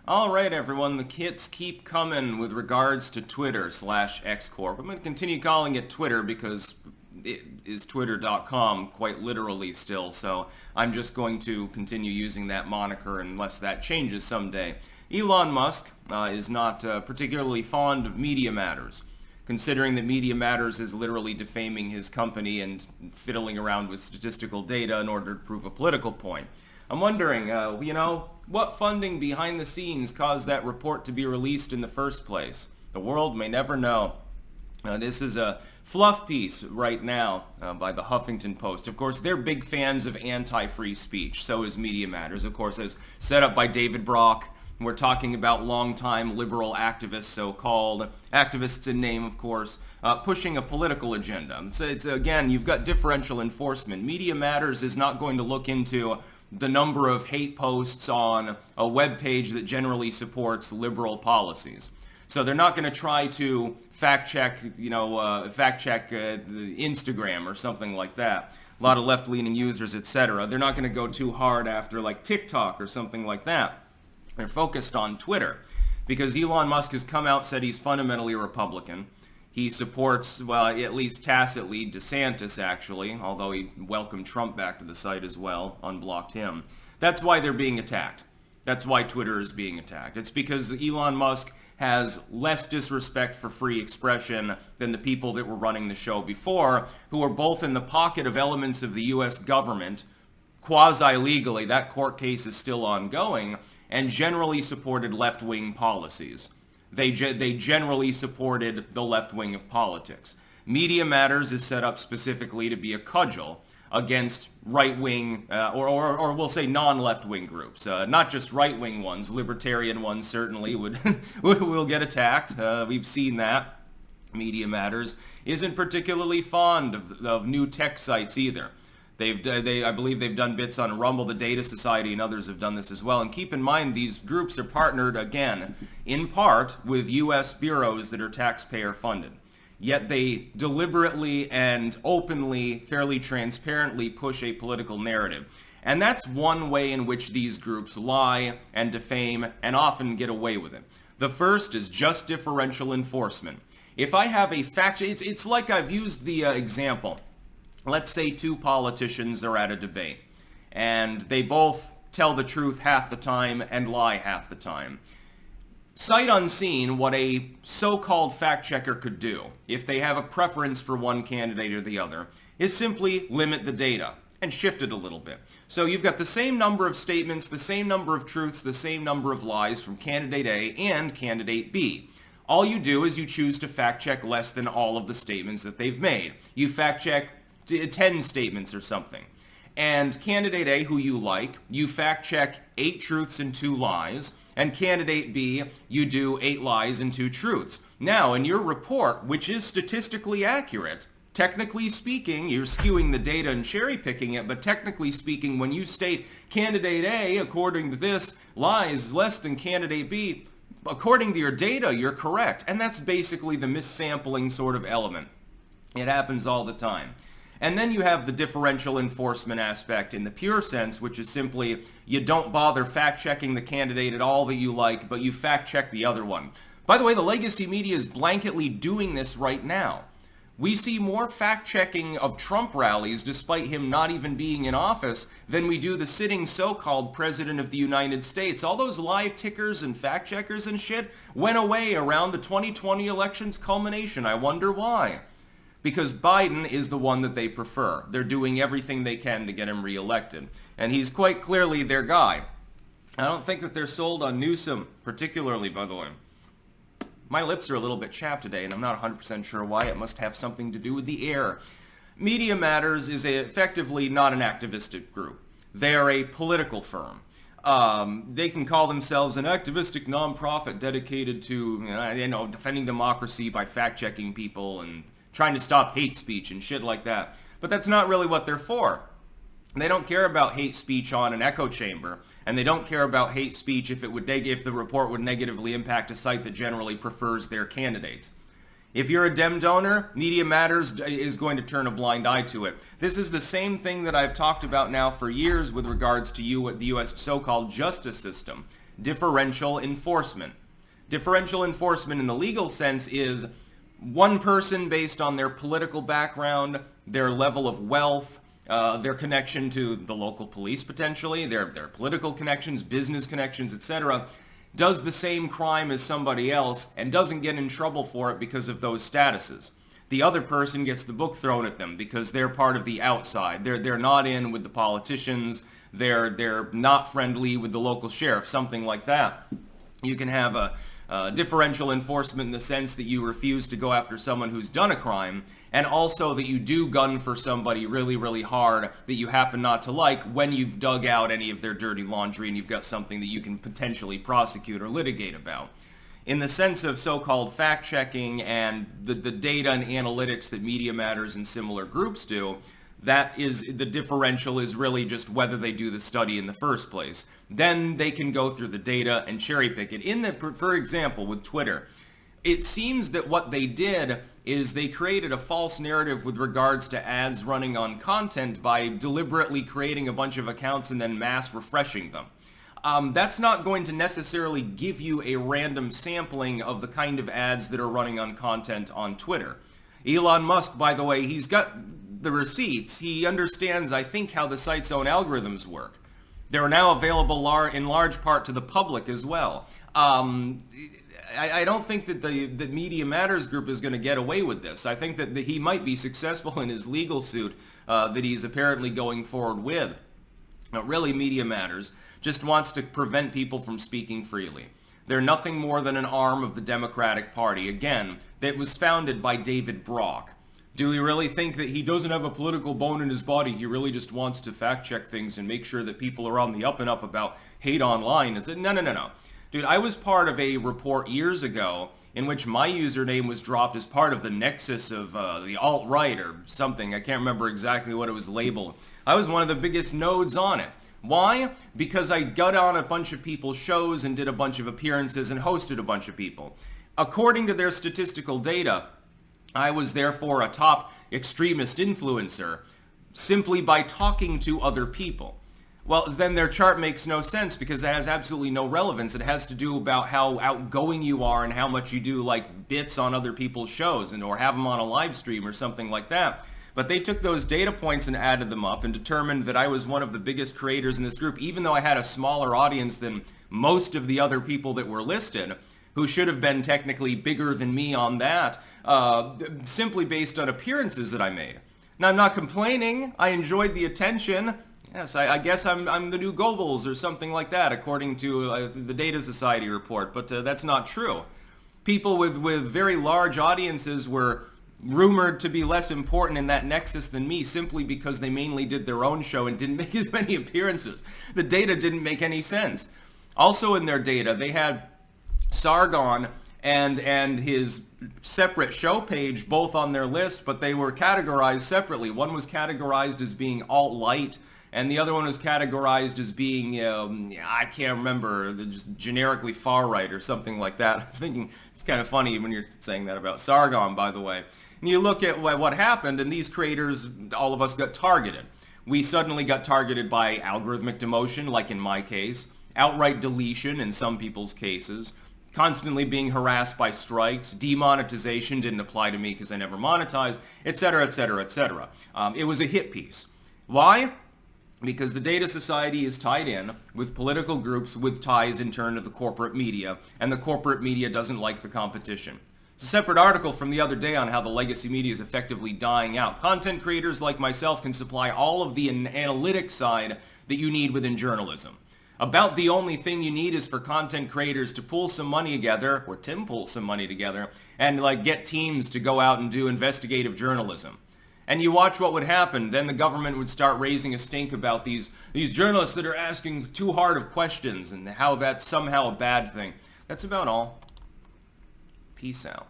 Alright everyone, the hits keep coming with regards to Twitter/X Corp. I'm going to continue calling it Twitter because it is twitter.com quite literally still, so I'm just going to continue using that moniker unless that changes someday. Elon Musk is not particularly fond of Mediamatters, considering that Mediamatters is literally defaming his company and fiddling around with statistical data in order to prove a political point. I'm wondering, what funding behind the scenes caused that report to be released in the first place? The world may never know. This is a fluff piece right now by the Huffington Post. Of course, they're big fans of anti-free speech. So is Mediamatters, of course, as set up by David Brock. We're talking about longtime liberal activists, so-called activists in name, of course, pushing a political agenda. So it's, again, you've got differential enforcement. Mediamatters is not going to look into the number of hate posts on a web page that generally supports liberal policies. So they're not going to try to fact check Instagram or something like that. A lot of left-leaning users, etc. They're not going to go too hard after like TikTok or something like that. They're focused on Twitter because Elon Musk has come out and said he's fundamentally a Republican. He supports, well, at least tacitly, DeSantis, actually, although he welcomed Trump back to the site as well, unblocked him. That's why they're being attacked. That's why Twitter is being attacked. It's because Elon Musk has less disrespect for free expression than the people that were running the show before, who are both in the pocket of elements of the U.S. government, quasi-legally, that court case is still ongoing, and generally supported left-wing policies. They generally supported the left wing of politics. Mediamatters is set up specifically to be a cudgel against right-wing, or we'll say non-left-wing groups. Not just right-wing ones, libertarian ones certainly will get attacked. We've seen that. Mediamatters isn't particularly fond of new tech sites either. I believe they've done bits on Rumble, the Data Society, and others have done this as well. And keep in mind, these groups are partnered, again, in part with U.S. bureaus that are taxpayer funded. Yet they deliberately and openly, fairly transparently push a political narrative. And that's one way in which these groups lie and defame and often get away with it. The first is just differential enforcement. If I have a fact, it's like I've used the example. Let's say two politicians are at a debate, and they both tell the truth half the time and lie half the time. Sight unseen, what a so-called fact checker could do, if they have a preference for one candidate or the other, is simply limit the data and shift it a little bit. So you've got the same number of statements, the same number of truths, the same number of lies from candidate A and candidate B. All you do is you choose to fact check less than all of the statements that they've made. You fact check 10 statements or something. And candidate A, who you like, you fact check 8 truths and 2 lies. And candidate B, you do 8 lies and 2 truths. Now, in your report, which is statistically accurate, technically speaking, you're skewing the data and cherry picking it, but technically speaking, when you state candidate A, according to this, lies less than candidate B, according to your data, you're correct. And that's basically the missampling sort of element. It happens all the time. And then you have the differential enforcement aspect in the pure sense, which is simply you don't bother fact-checking the candidate at all that you like, but you fact-check the other one. By the way, the legacy media is blanketly doing this right now. We see more fact-checking of Trump rallies, despite him not even being in office, than we do the sitting so-called President of the United States. All those live tickers and fact-checkers and shit went away around the 2020 election's culmination. I wonder why. Because Biden is the one that they prefer. They're doing everything they can to get him reelected. And he's quite clearly their guy. I don't think that they're sold on Newsom, particularly, by the way. My lips are a little bit chapped today, and I'm not 100% sure why. It must have something to do with the air. Mediamatters is effectively not an activistic group. They are a political firm. They can call themselves an activistic nonprofit dedicated to, defending democracy by fact-checking people and trying to stop hate speech and shit like that. But that's not really what they're for. They don't care about hate speech on an echo chamber, and they don't care about hate speech if the report would negatively impact a site that generally prefers their candidates. If you're a Dem donor, Mediamatters is going to turn a blind eye to it. This is the same thing that I've talked about now for years with regards to the U.S. so-called justice system. differential enforcement. Differential enforcement in the legal sense is one person based on their political background, their level of wealth, their connection to the local police potentially, their political connections, business connections, etc., does the same crime as somebody else and doesn't get in trouble for it because of those statuses. The other person gets the book thrown at them because they're part of the outside. They're not in with the politicians. They're not friendly with the local sheriff, something like that. You can have a differential enforcement in the sense that you refuse to go after someone who's done a crime, and also that you do gun for somebody really, really hard that you happen not to like when you've dug out any of their dirty laundry and you've got something that you can potentially prosecute or litigate about. In the sense of so-called fact-checking and the data and analytics that Mediamatters and similar groups do, that is, the differential is really just whether they do the study in the first place. Then they can go through the data and cherry pick it. For example, with Twitter, it seems that what they did is they created a false narrative with regards to ads running on content by deliberately creating a bunch of accounts and then mass refreshing them. That's not going to necessarily give you a random sampling of the kind of ads that are running on content on Twitter. Elon Musk, by the way, he's got the receipts. He understands, I think, how the site's own algorithms work. They're now available in large part to the public as well. I don't think that the Mediamatters group is going to get away with this. I think that he might be successful in his legal suit that he's apparently going forward with. But really, Mediamatters just wants to prevent people from speaking freely. They're nothing more than an arm of the Democratic Party, again, that was founded by David Brock. Do we really think that he doesn't have a political bone in his body? He really just wants to fact-check things and make sure that people are on the up and up about hate online? Is it? No. Dude, I was part of a report years ago in which my username was dropped as part of the nexus of the alt-right or something. I can't remember exactly what it was labeled. I was one of the biggest nodes on it. Why? Because I got on a bunch of people's shows and did a bunch of appearances and hosted a bunch of people. According to their statistical data, I was therefore a top extremist influencer simply by talking to other people. Well, then their chart makes no sense because it has absolutely no relevance. It has to do about how outgoing you are and how much you do like bits on other people's shows or have them on a live stream or something like that. But they took those data points and added them up and determined that I was one of the biggest creators in this group, even though I had a smaller audience than most of the other people that were listed, who should have been technically bigger than me on that, simply based on appearances that I made. Now, I'm not complaining. I enjoyed the attention. Yes, I guess I'm the new Goebbels or something like that, according to the Data Society report, but that's not true. People with very large audiences were rumored to be less important in that nexus than me simply because they mainly did their own show and didn't make as many appearances. The data didn't make any sense. Also in their data, they had Sargon and his separate show page both on their list, but they were categorized separately. One was categorized as being alt-light, and the other one was categorized as being, I can't remember, just generically far-right or something like that. I'm thinking it's kind of funny when you're saying that about Sargon, by the way. And you look at what happened, and these creators, all of us got targeted. We suddenly got targeted by algorithmic demotion, like in my case, outright deletion in some people's cases, constantly being harassed by strikes, demonetization didn't apply to me because I never monetized, etc., etc., etc. It was a hit piece. Why? Because the Data Society is tied in with political groups with ties in turn to the corporate media, and the corporate media doesn't like the competition. It's a separate article from the other day on how the legacy media is effectively dying out. Content creators like myself can supply all of the analytic side that you need within journalism. About the only thing you need is for content creators to pull some money together, or Tim pull some money together, and get teams to go out and do investigative journalism. And you watch what would happen. Then the government would start raising a stink about these journalists that are asking too hard of questions and how that's somehow a bad thing. That's about all. Peace out.